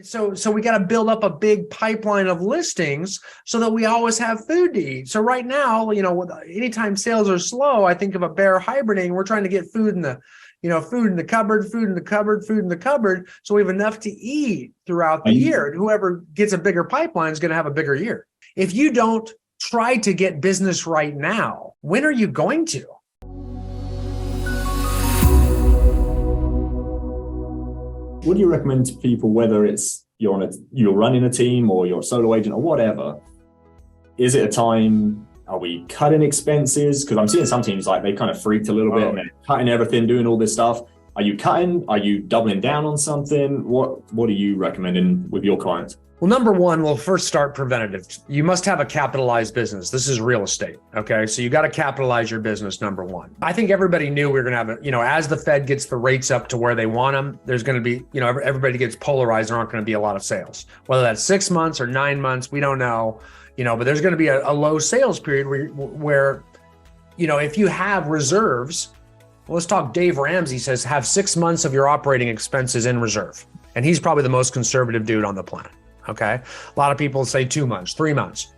So we got to build up a big pipeline of listings so that we always have food to eat. So right now, anytime sales are slow, I think of a bear hibernating. We're trying to get food in the cupboard, food in the cupboard, food in the cupboard. So we have enough to eat throughout the year. Whoever gets a bigger pipeline is going to have a bigger year. If you don't try to get business right now, when are you going to? What do you recommend to people, whether it's you're running a team or you're a solo agent or whatever? Is it a time, are we cutting expenses? Because I'm seeing some teams like they kind of freaked a little bit and they're cutting everything, doing all this stuff. Are you cutting? Are you doubling down on something? What are you recommending with your clients? Well, number one, we'll first start preventative. You must have a capitalized business. This is real estate. Okay. So you got to capitalize your business, number one. I think everybody knew we were going to have as the Fed gets the rates up to where they want them, there's going to be, everybody gets polarized. There aren't going to be a lot of sales, whether that's 6 months or 9 months, we don't know, but there's going to be a low sales period where if you have reserves, let's talk. Dave Ramsey says, have 6 months of your operating expenses in reserve. And he's probably the most conservative dude on the planet. Okay. A lot of people say 2 months, 3 months,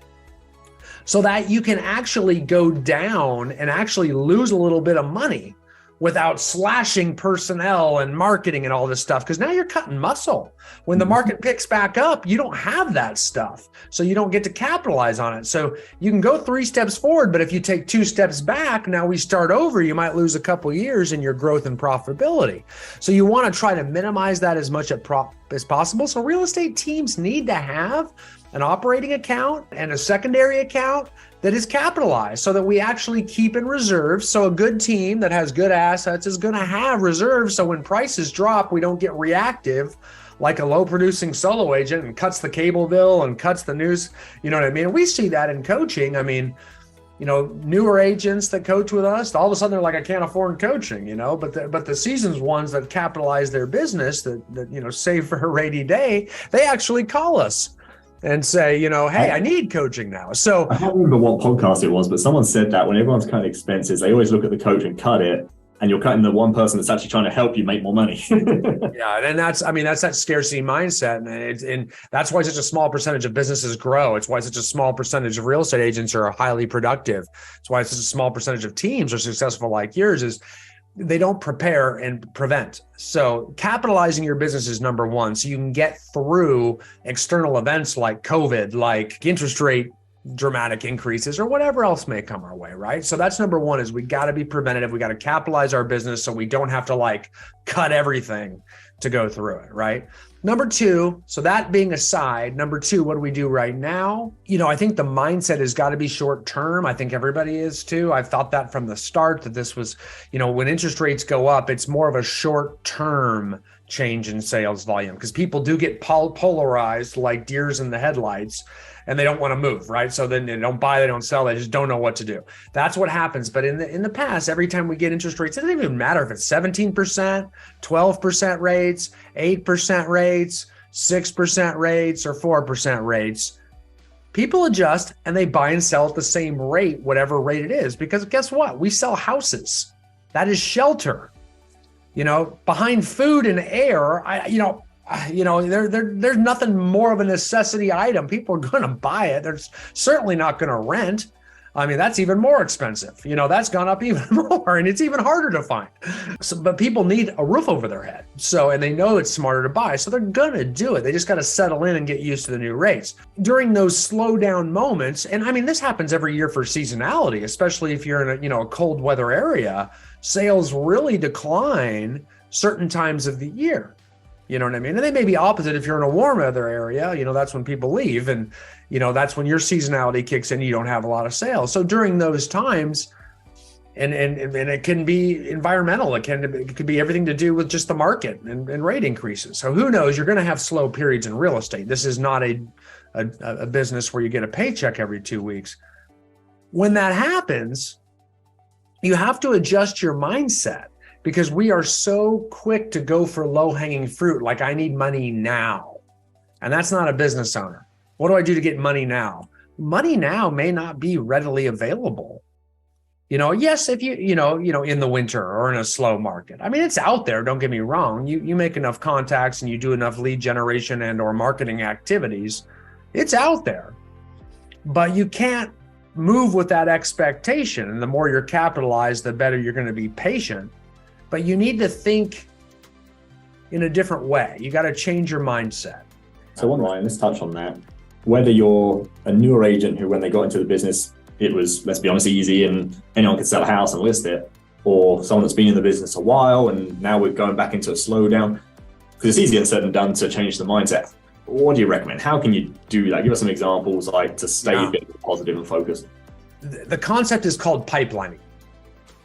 so that you can actually go down and actually lose a little bit of money without slashing personnel and marketing and all this stuff. Because now you're cutting muscle. When the market picks back up, you don't have that stuff. So you don't get to capitalize on it. So you can go 3 steps forward, but if you take 2 steps back, now we start over, you might lose a couple years in your growth and profitability. So you want to try to minimize that as much as possible. So real estate teams need to have an operating account and a secondary account that is capitalized so that we actually keep in reserve. So a good team that has good assets is going to have reserves. So when prices drop, we don't get reactive like a low producing solo agent and cuts the cable bill and cuts the news. You know what I mean? We see that in coaching. I mean, newer agents that coach with us, all of a sudden they're like, I can't afford coaching, but the seasoned ones that capitalize their business that save for a rainy day, they actually call us and say, hey, I need coaching now. So I can't remember what podcast it was, but someone said that when everyone's cutting expenses, they always look at the coach and cut it. And you're cutting the one person that's actually trying to help you make more money. Yeah. And that's that scarcity mindset. And that's why such a small percentage of businesses grow. It's why such a small percentage of real estate agents are highly productive. It's why such a small percentage of teams are successful like yours is they don't prepare and prevent. So capitalizing your business is number one. So you can get through external events like COVID, like interest rate dramatic increases or whatever else may come our way, right? So that's number one is we got to be preventative. We got to capitalize our business so we don't have to cut everything to go through it, right? Number two, so that being aside, number two, what do we do right now? I think the mindset has got to be short term. I think everybody is too. I've thought that from the start that this was, when interest rates go up, it's more of a short term change in sales volume because people do get polarized like deers in the headlights and they don't want to move, right? So then they don't buy, they don't sell, they just don't know what to do. That's what happens. But in the past, every time we get interest rates, it doesn't even matter if it's 17%, 12% rates, 8% rates, 6% rates, or 4% rates. People adjust and they buy and sell at the same rate, whatever rate it is, because guess what? We sell houses. That is shelter. Behind food and air, there's nothing more of a necessity item. People are going to buy it. They're certainly not going to rent. I mean, that's even more expensive. That's gone up even more and it's even harder to find. But people need a roof over their head. And they know it's smarter to buy. So they're going to do it. They just got to settle in and get used to the new rates. During those slow down moments, and I mean, this happens every year for seasonality, especially if you're in a cold weather area, sales really decline certain times of the year. You know what I mean? And they may be opposite if you're in a warm weather area, that's when people leave and, that's when your seasonality kicks in, you don't have a lot of sales. So during those times, and it can be environmental, it could be everything to do with just the market and rate increases. So who knows, you're going to have slow periods in real estate. This is not a business where you get a paycheck every 2 weeks. When that happens, you have to adjust your mindset. Because we are so quick to go for low-hanging fruit, like I need money now. And that's not a business owner. What do I do to get money now? Money now may not be readily available Yes, if in the winter or in a slow market. I mean, it's out there, don't get me wrong. You make enough contacts and you do enough lead generation and or marketing activities, it's out there. But you can't move with that expectation. And the more you're capitalized, the better you're going to be patient. But you need to think in a different way. You got to change your mindset. So Ryan, let's touch on that. Whether you're a newer agent who, when they got into the business, it was, let's be honest, easy and anyone could sell a house and list it, or someone that's been in the business a while and now we're going back into a slowdown, because it's easier said than done to change the mindset. What do you recommend? How can you do that? Give us some examples, like, to stay a bit positive and focused. The concept is called pipelining.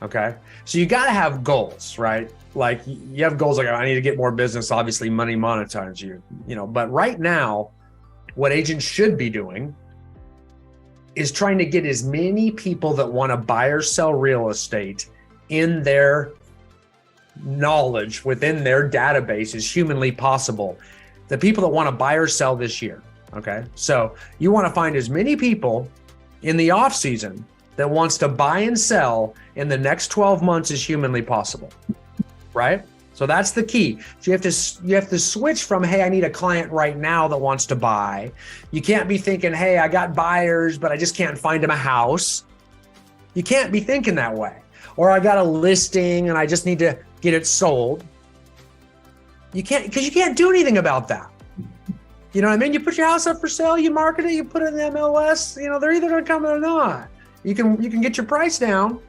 Okay. So you got to have goals, right? Like you have goals like, I need to get more business, obviously money monetize you, but right now, what agents should be doing is trying to get as many people that want to buy or sell real estate in their knowledge, within their database, as humanly possible. The people that want to buy or sell this year. Okay. So you want to find as many people in the off season that wants to buy and sell in the next 12 months as humanly possible. Right? So that's the key. So you have to switch from, hey, I need a client right now that wants to buy. You can't be thinking, hey, I got buyers, but I just can't find them a house. You can't be thinking that way. Or I got a listing and I just need to get it sold. You can't, because you can't do anything about that. You know what I mean? You put your house up for sale, you market it, you put it in the MLS, they're either going to come or not. You can get your price down.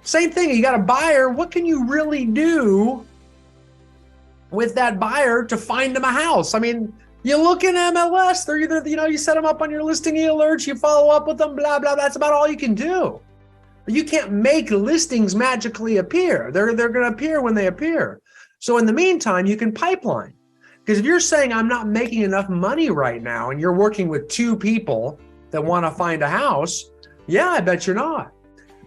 Same thing, you got a buyer. What can you really do with that buyer to find them a house? I mean, you look in MLS, they're either, you set them up on your listing alerts, you follow up with them, blah, blah, blah. That's about all you can do. You can't make listings magically appear. They're going to appear when they appear. So in the meantime, you can pipeline. Because if you're saying I'm not making enough money right now and you're working with 2 people that want to find a house, yeah, I bet you're not.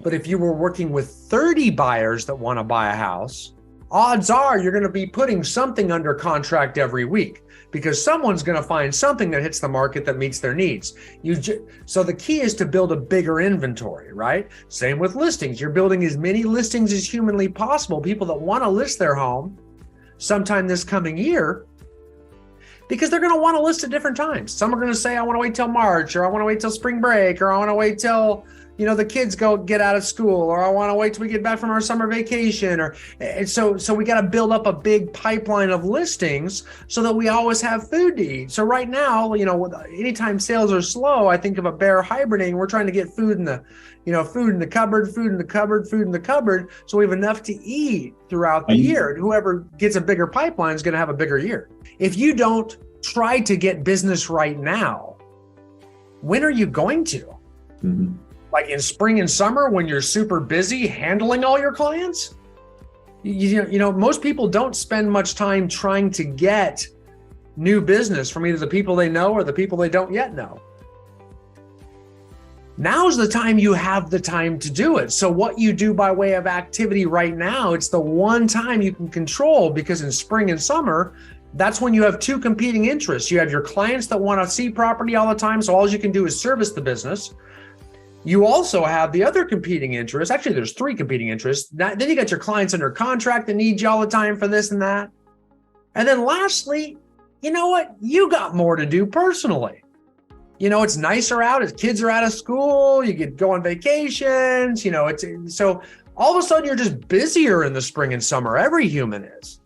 But if you were working with 30 buyers that want to buy a house, odds are you're going to be putting something under contract every week, because someone's going to find something that hits the market that meets their needs. So the key is to build a bigger inventory, right? Same with listings. You're building as many listings as humanly possible, people that want to list their home sometime this coming year, because they're going to want to list at different times. Some are going to say, I want to wait till March, or I want to wait till spring break, or I want to wait till the kids get out of school, or I want to wait till we get back from our summer vacation. And so we got to build up a big pipeline of listings so that we always have food to eat. So right now, anytime sales are slow, I think of a bear hibernating. We're trying to get food in the cupboard, food in the cupboard, food in the cupboard. So we have enough to eat throughout the year. And whoever gets a bigger pipeline is going to have a bigger year. If you don't try to get business right now, when are you going to? Mm-hmm. Like in spring and summer when you're super busy handling all your clients? Most people don't spend much time trying to get new business from either the people they know or the people they don't yet know. Now's the time you have the time to do it. So what you do by way of activity right now, it's the one time you can control, because in spring and summer, that's when you have 2 competing interests. You have your clients that want to see property all the time, so all you can do is service the business. You also have the other competing interest. Actually, there's 3 competing interests. Then you got your clients under contract that need you all the time for this and that. And then lastly, you know what? You got more to do personally. It's nicer out as kids are out of school. You get go on vacations. So all of a sudden you're just busier in the spring and summer. Every human is.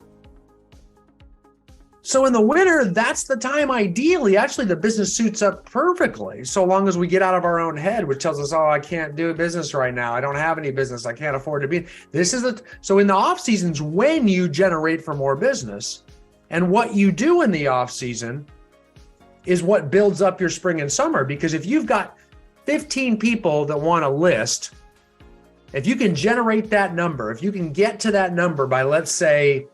So in the winter, that's the time ideally, actually the business suits up perfectly, so long as we get out of our own head, which tells us, oh, I can't do business right now. I don't have any business. I can't afford to be. So in the off seasons, when you generate for more business, and what you do in the off season is what builds up your spring and summer. Because if you've got 15 people that want to list, if you can generate that number, if you can get to that number by, let's say,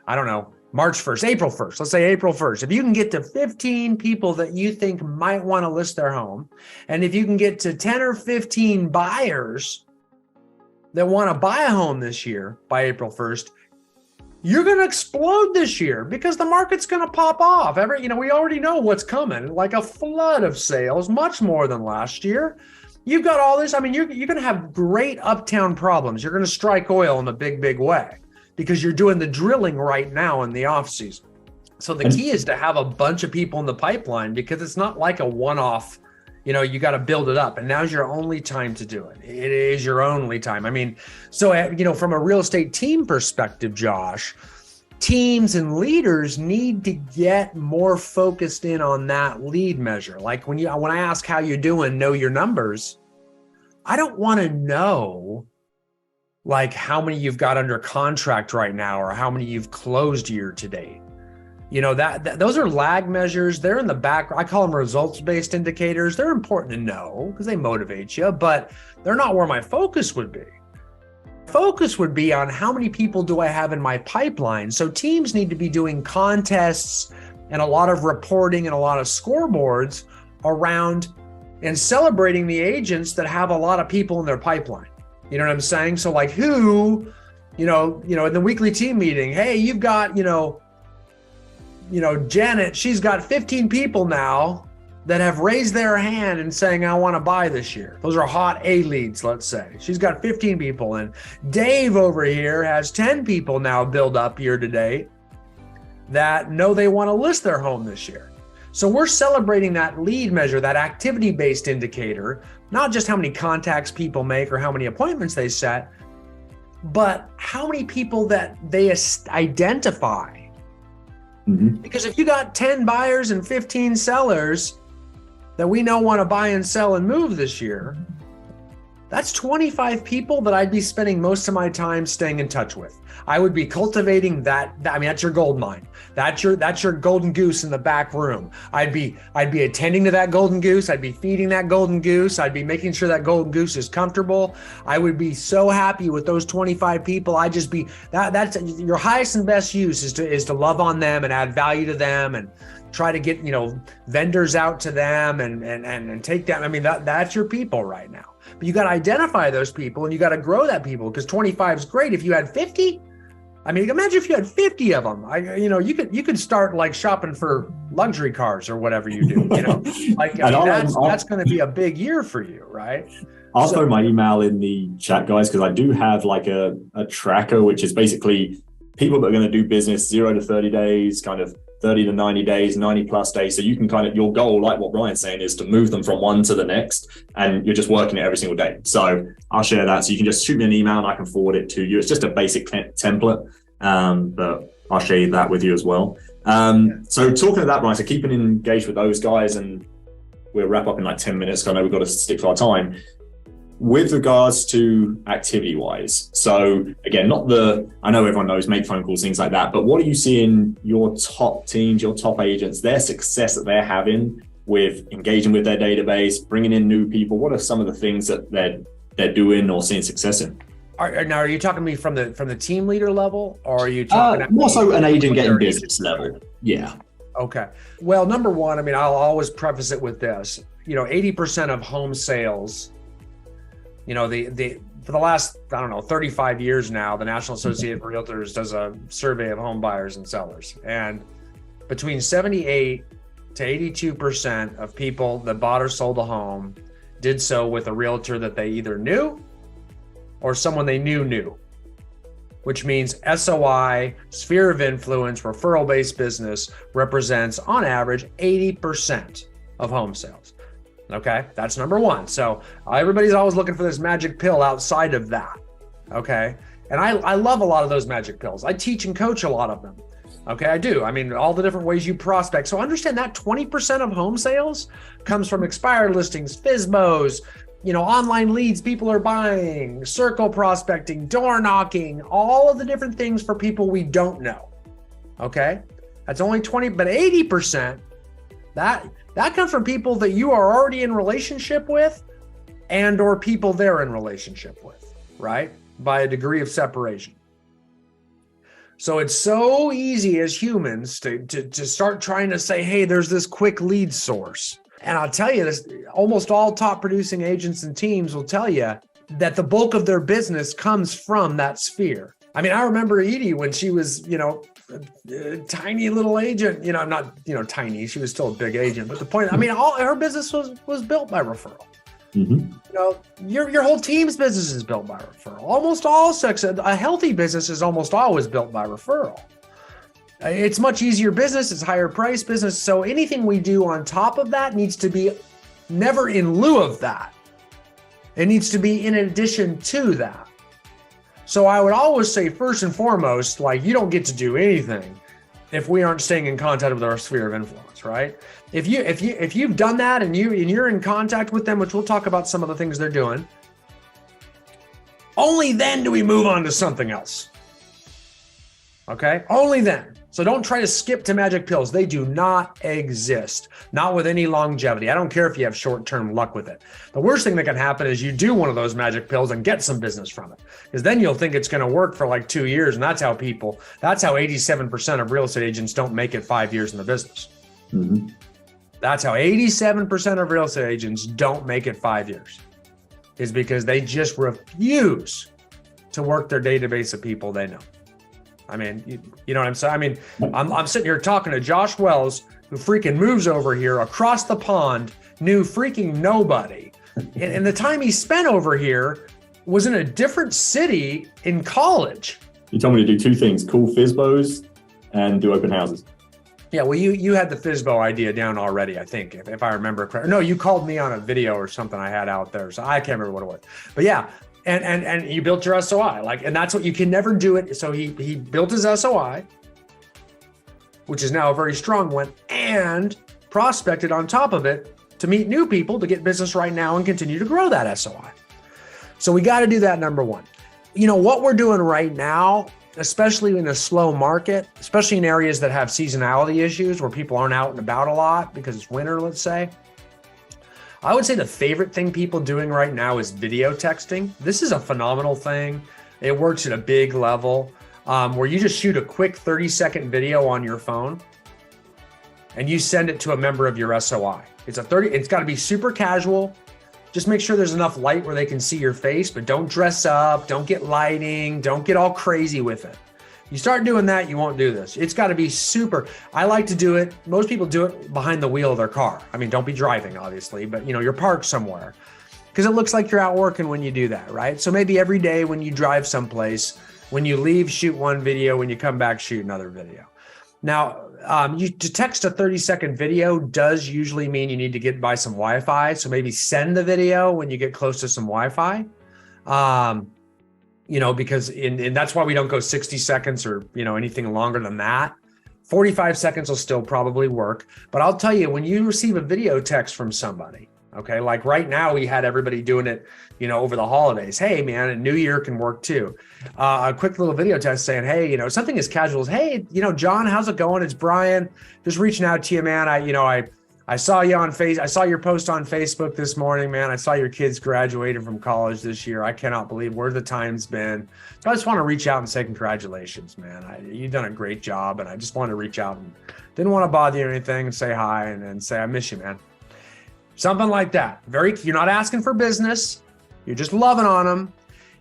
I don't know, March 1st, April 1st, let's say April 1st. If you can get to 15 people that you think might want to list their home, and if you can get to 10 or 15 buyers that want to buy a home this year by April 1st, you're going to explode this year, because the market's going to pop off. We already know what's coming, like a flood of sales, much more than last year. You've got all this. I mean, you're going to have great uptown problems. You're going to strike oil in a big way because you're doing the drilling right now in the off season. So the key is to have a bunch of people in the pipeline, because it's not like a one-off, you got to build it up. And now's your only time to do it. It is your only time. I mean, so, from a real estate team perspective, Josh, teams and leaders need to get more focused in on that lead measure. Like when I ask how you're doing, know your numbers. I don't want to know like how many you've got under contract right now or how many you've closed year to date. That those are lag measures. They're in the back. I call them results-based indicators. They're important to know because they motivate you, but they're not where my focus would be. Focus would be on how many people do I have in my pipeline. So teams need to be doing contests and a lot of reporting and a lot of scoreboards around and celebrating the agents that have a lot of people in their pipeline. You know what I'm saying? So like who, in the weekly team meeting, hey, you've got, Janet, she's got 15 people now that have raised their hand and saying, I want to buy this year. Those are hot A leads, let's say. She's got 15 people. And Dave over here has 10 people now build up year to date that know they want to list their home this year. So we're celebrating that lead measure, that activity-based indicator, not just how many contacts people make or how many appointments they set, but how many people that they identify. Because if you got 10 buyers and 15 sellers that we know want to buy and sell and move this year, that's 25 people that I'd be spending most of my time staying in touch with. I would be cultivating that. I mean, that's your gold mine. That's your golden goose in the back room. I'd be attending to that golden goose. I'd be feeding that golden goose. I'd be making sure that golden goose is comfortable. I would be so happy with those 25 people. I'd just be that's your highest and best use is to love on them and add value to them and try to get, vendors out to them and take them. I mean, that's your people right now. But you got to identify those people and you got to grow that people, because 25 is great. If you had 50, I mean, imagine if you had 50 of them. You could start like shopping for luxury cars or whatever you do. That's going to be a big year for you, right? I'll throw my email in the chat, guys, because I do have like a tracker, which is basically people that are going to do business 0 to 30 days, kind of 30 to 90 days, 90 plus days. So you can your goal, like what Brian's saying, is to move them from one to the next, and you're just working it every single day. So I'll share that. So you can just shoot me an email and I can forward it to you. It's just a basic template, but I'll share that with you as well. So talking to that, Brian, so keeping engaged with those guys, and we'll wrap up in like 10 minutes. I know we've got to stick to our time. With regards to activity wise, so again, I know everyone knows make phone calls, things like that, but what are you seeing your top teams, your top agents, their success that they're having with engaging with their database, bringing in new people? What are some of the things that they're doing or seeing success in? Are you talking to me from the team leader level, or are you talking more so an agent getting business level? Yeah. Okay. Well, number one, I mean, I'll always preface it with this. 80% of home sales. For the last, 35 years now, the National Association of Realtors does a survey of home buyers and sellers. And between 78 to 82% of people that bought or sold a home did so with a realtor that they either knew or someone they knew, which means SOI, sphere of influence, referral-based business represents on average 80% of home sales. Okay, that's number one. So everybody's always looking for this magic pill outside of that. Okay, and I love a lot of those magic pills. I teach and coach a lot of them. Okay, I do. I mean, all the different ways you prospect. So understand that 20% of home sales comes from expired listings, FSBOs, online leads people are buying, circle prospecting, door knocking, all of the different things for people we don't know. Okay, that's only 20, but 80%, that comes from people that you are already in relationship with and or people they're in relationship with, right? By a degree of separation. So it's so easy as humans to start trying to say, hey, there's this quick lead source. And I'll tell you this, almost all top producing agents and teams will tell you that the bulk of their business comes from that sphere. I mean, I remember Edie when she was, a tiny little agent, not, tiny, she was still a big agent. But the point, I mean, all her business was built by referral. Mm-hmm. Your whole team's business is built by referral. Almost all a healthy business is almost always built by referral. It's much easier business. It's higher price business. So anything we do on top of that needs to be never in lieu of that. It needs to be in addition to that. So I would always say, first and foremost, like, you don't get to do anything if we aren't staying in contact with our sphere of influence, right? If you've done that and you're in contact with them, which we'll talk about some of the things they're doing, only then do we move on to something else. Okay? Only then. So don't try to skip to magic pills. They do not exist. Not with any longevity. I don't care if you have short-term luck with it. The worst thing that can happen is you do one of those magic pills and get some business from it. Because then you'll think it's going to work for like 2 years. And that's how 87% of real estate agents don't make it 5 years in the business. Mm-hmm. That's how 87% of real estate agents don't make it 5 years. Is because they just refuse to work their database of people they know. I mean, you know what I'm saying? I mean, I'm sitting here talking to Josh Wells, who freaking moves over here across the pond, knew freaking nobody. And the time he spent over here was in a different city in college. You told me to do two things: call FISBOs and do open houses. Yeah, well, you had the FISBO idea down already, I think, if I remember correctly. No, you called me on a video or something I had out there, so I can't remember what it was. But yeah. And you built your SOI, and that's what you can never do it. So he built his SOI, which is now a very strong one, and prospected on top of it to meet new people to get business right now and continue to grow that SOI. So we got to do that, number one. What we're doing right now, especially in a slow market, especially in areas that have seasonality issues where people aren't out and about a lot because it's winter, let's say. I would say the favorite thing people doing right now is video texting. This is a phenomenal thing. It works at a big level where you just shoot a quick 30-second video on your phone and you send it to a member of your SOI. It's got to be super casual. Just make sure there's enough light where they can see your face, but don't dress up, don't get lighting, don't get all crazy with it. You start doing that, you won't do this. It's got to be super. I like to do it. Most people do it behind the wheel of their car. I mean, don't be driving, obviously, but you're parked somewhere because it looks like you're out working when you do that, right? So maybe every day when you drive someplace, when you leave, shoot one video. When you come back, shoot another video. Now, to text a 30-second video does usually mean you need to get by some Wi-Fi. So maybe send the video when you get close to some Wi-Fi. Because and that's why we don't go 60 seconds or, anything longer than that. 45 seconds will still probably work. But I'll tell you, when you receive a video text from somebody, okay, like right now we had everybody doing it, over the holidays. Hey, man, and New Year can work too. A quick little video text saying, hey, something as casual as, hey, John, how's it going? It's Brian. Just reaching out to you, man. I saw you on I saw your post on Facebook this morning, man. I saw your kids graduated from college this year. I cannot believe where the time's been. So I just want to reach out and say congratulations, man. You've done a great job, and I just wanted to reach out and didn't want to bother you or anything and say hi and say I miss you, man. Something like that. You're not asking for business. You're just loving on them.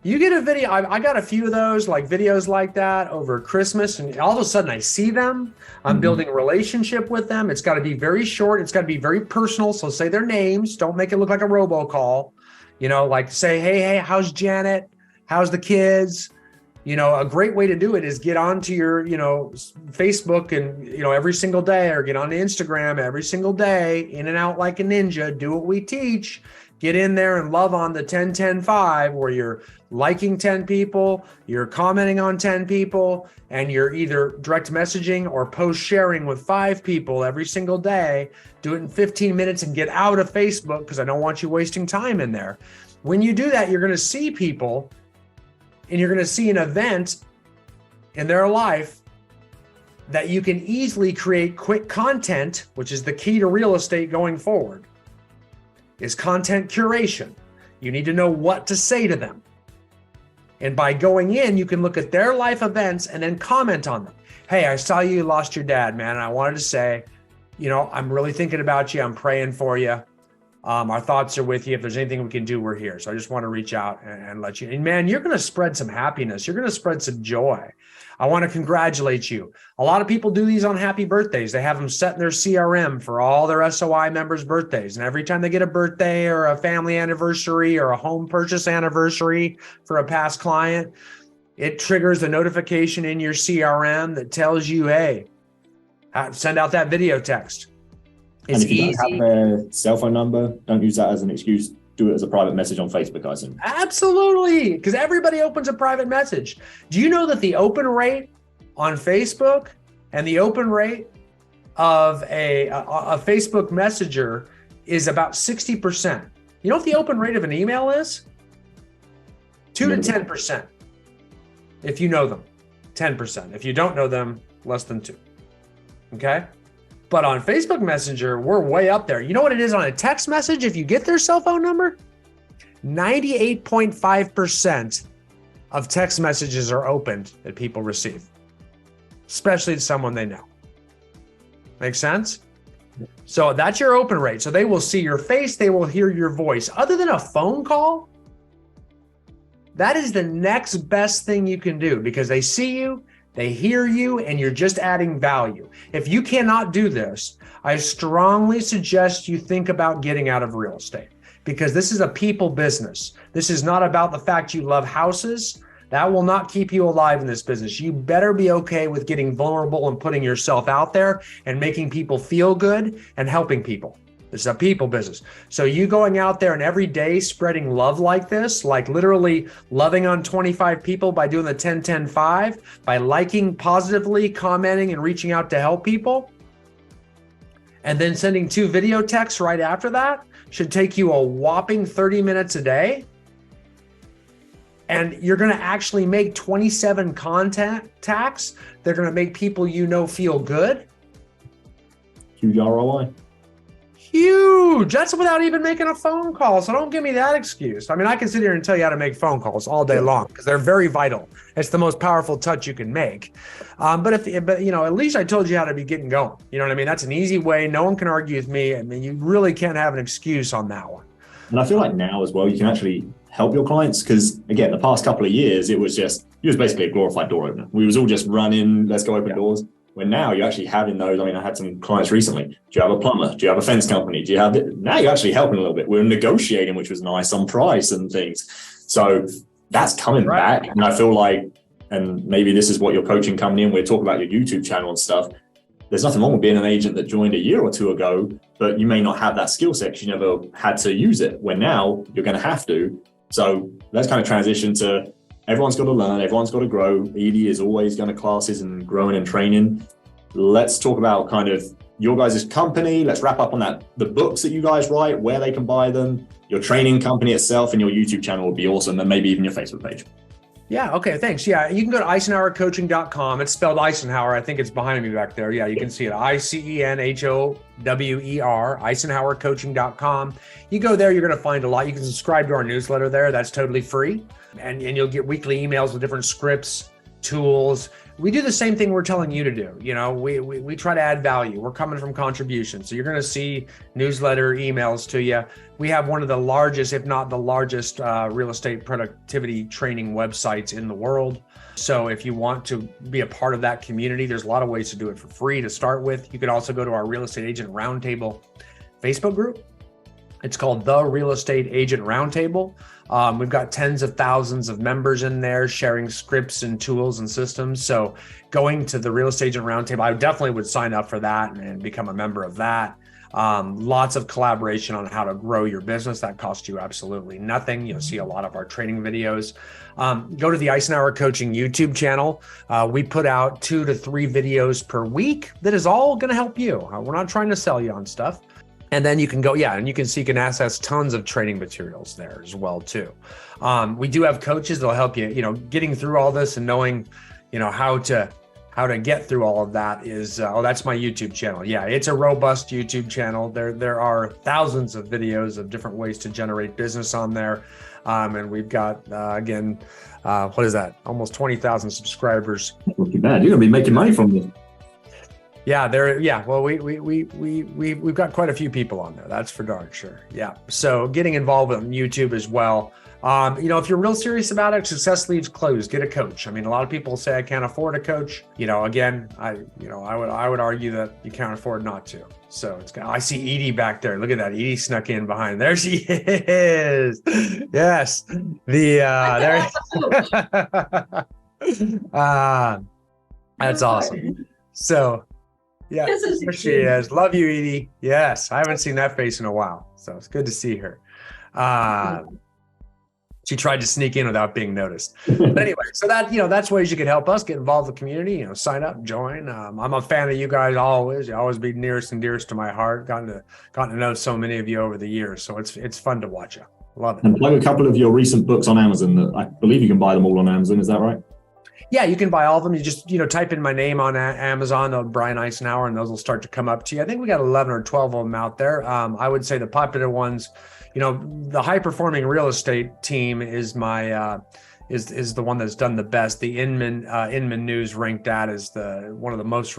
You get a video. I got a few of those, like videos like that over Christmas, and all of a sudden I see them. I'm building a relationship with them. It's got to be very short. It's got to be very personal. So say their names. Don't make it look like a robocall. Like say, hey, how's Janet? How's the kids? A great way to do it is get onto your, Facebook and, every single day, or get onto Instagram every single day, in and out like a ninja, do what we teach. Get in there and love on the 10-10-5, where you're liking 10 people, you're commenting on 10 people, and you're either direct messaging or post sharing with 5 people every single day. Do it in 15 minutes and get out of Facebook, because I don't want you wasting time in there. When you do that, you're going to see people, and you're going to see an event in their life that you can easily create quick content, which is the key to real estate going forward. Is content curation. You need to know what to say to them. And by going in, you can look at their life events and then comment on them. Hey, I saw you lost your dad, man. And I wanted to say, I'm really thinking about you. I'm praying for you. Our thoughts are with you. If there's anything we can do, we're here. So I just want to reach out and let you, and man, you're going to spread some happiness. You're going to spread some joy. I want to congratulate you. A lot of people do these on happy birthdays. They have them set in their CRM for all their SOI members' birthdays. And every time they get a birthday or a family anniversary or a home purchase anniversary for a past client, it triggers a notification in your CRM that tells you, hey, send out that video text. It's and if you easy. don't have their cell phone number, don't use that as an excuse. Do it as a private message on Facebook, I think. Absolutely, because everybody opens a private message. Do you know that the open rate on Facebook and the open rate of a Facebook Messenger is about 60%? You know what the open rate of an email is? 2 to 10%. If you know them, 10%. If you don't know them, less than 2. Okay? But on Facebook Messenger, we're way up there. You know what it is on a text message? If you get their cell phone number, 98.5% of text messages are opened that people receive, especially to someone they know. Make sense? So that's your open rate. So they will see your face, they will hear your voice. Other than a phone call, that is the next best thing you can do because they see you, they hear you, and you're just adding value. If you cannot do this, I strongly suggest you think about getting out of real estate because this is a people business. This is not about the fact you love houses. That will not keep you alive in this business. You better be okay with getting vulnerable and putting yourself out there and making people feel good and helping people. This is a people business. So you going out there and every day spreading love like this, like literally loving on 25 people by doing the 10-10-5, by liking positively, commenting, and reaching out to help people, and then sending 2 video texts right after that should take you a whopping 30 minutes a day. And you're going to actually make 27 contacts. They're going to make people you know feel good. Huge ROI. Huge. That's without even making a phone call. So don't give me that excuse. I mean, I can sit here and tell you how to make phone calls all day long because they're very vital. It's the most powerful touch you can make. But you know, at least I told you how to be getting going. You know what I mean? That's an easy way. No one can argue with me. I mean, you really can't have an excuse on that one. And I feel like now as well, you can actually help your clients because again, the past couple of years, it was basically a glorified door opener. We was all just running, let's go open doors. When now you're actually having those. I mean, I had some clients recently. Do you have a plumber? Do you have a fence company? Do you have it? Now you're actually helping a little bit. We're negotiating, which was nice on price and things. So that's coming back. And I feel like, and maybe this is what you're coaching coming in. We're talking about your YouTube channel and stuff. There's nothing wrong with being an agent that joined a year or 2 ago, but you may not have that skill set because you never had to use it. When now you're going to have to. So let's kind of transition to everyone's got to learn, everyone's got to grow. ED is always going to classes and growing and training. Let's talk about kind of your guys' company. Let's wrap up on that. The books that you guys write, where they can buy them, your training company itself, and your YouTube channel would be awesome. And maybe even your Facebook page. Yeah. Okay. Thanks. Yeah. You can go to EisenhowerCoaching.com. It's spelled Eisenhower. I think it's behind me back there. Yeah. You can see it. ICENHOWER, EisenhowerCoaching.com. You go there, you're going to find a lot. You can subscribe to our newsletter there. That's totally free. And you'll get weekly emails with different scripts, tools. We do the same thing we're telling you to do. You know, we try to add value. We're coming from contribution. So you're going to see newsletter emails to you. We have one of the largest, if not the largest, real estate productivity training websites in the world. So if you want to be a part of that community, there's a lot of ways to do it for free to start with. You can also go to our Real Estate Agent Roundtable Facebook group. It's called the Real Estate Agent Roundtable. We've got tens of thousands of members in there sharing scripts and tools and systems. So going to the Real Estate Agent Roundtable, I definitely would sign up for that and become a member of that. Lots of collaboration on how to grow your business. That costs you absolutely nothing. You'll see a lot of our training videos. Go to the Eisenhower Coaching YouTube channel. We put out 2 to 3 videos per week. That is all going to help you. We're not trying to sell you on stuff. And then you can go, and you can see, you can access tons of training materials there as well too. We do have coaches that'll help you, getting through all this and knowing, how to get through all of that is, that's my YouTube channel. Yeah, it's a robust YouTube channel. There are thousands of videos of different ways to generate business on there. And we've got, what is that? Almost 20,000 subscribers. Not too bad. You're going to be making money from this. Yeah, well, we've got quite a few people on there. That's for darn sure. Yeah. So getting involved on YouTube as well. If you're real serious about it, success leaves clues. Get a coach. I mean, a lot of people say I can't afford a coach. Again, I would argue that you can't afford not to. So I see Edie back there. Look at that. Edie snuck in behind. There she is. Yes. That's awesome. So yeah, there she is. Love you, Edie. Yes. I haven't seen that face in a while. So it's good to see her. She tried to sneak in without being noticed. But anyway, so that's ways you can help us get involved in the community, sign up, join. I'm a fan of you guys always. You always be nearest and dearest to my heart. Gotten to know so many of you over the years. So it's fun to watch you. Love it. And plug a couple of your recent books on Amazon. That I believe you can buy them all on Amazon. Is that right? Yeah, you can buy all of them. You just, type in my name on Amazon, Brian Icenhower, and those will start to come up to you. I think we got 11 or 12 of them out there. I would say the popular ones, the high performing real estate team is my is the one that's done the best. The Inman News ranked that as one of the must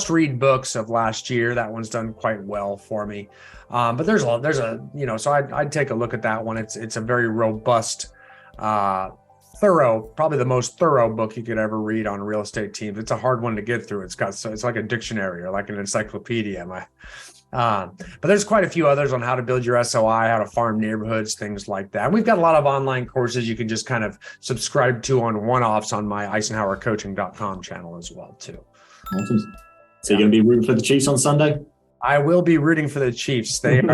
read books of last year. That one's done quite well for me. But there's so I'd take a look at that one. It's a very robust, thorough, probably the most thorough book you could ever read on real estate teams. It's a hard one to get through. It's like a dictionary or like an encyclopedia. But there's quite a few others on how to build your SOI, how to farm neighborhoods, things like that. And we've got a lot of online courses you can just kind of subscribe to on one-offs on my EisenhowerCoaching.com channel as well too. Awesome. So you're going to be rooting for the Chiefs on Sunday? I will be rooting for the Chiefs. I'm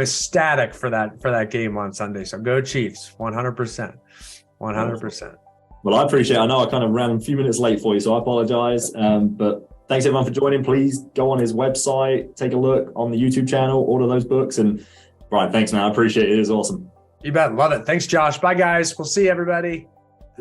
ecstatic for that game on Sunday. So go Chiefs, 100%. 100%. Well, I appreciate it. I know I kind of ran a few minutes late for you, so I apologize. But thanks everyone for joining. Please go on his website, take a look on the YouTube channel, order those books. And Brian, thanks, man. I appreciate it. It was awesome. You bet. Love it. Thanks, Josh. Bye, guys. We'll see everybody.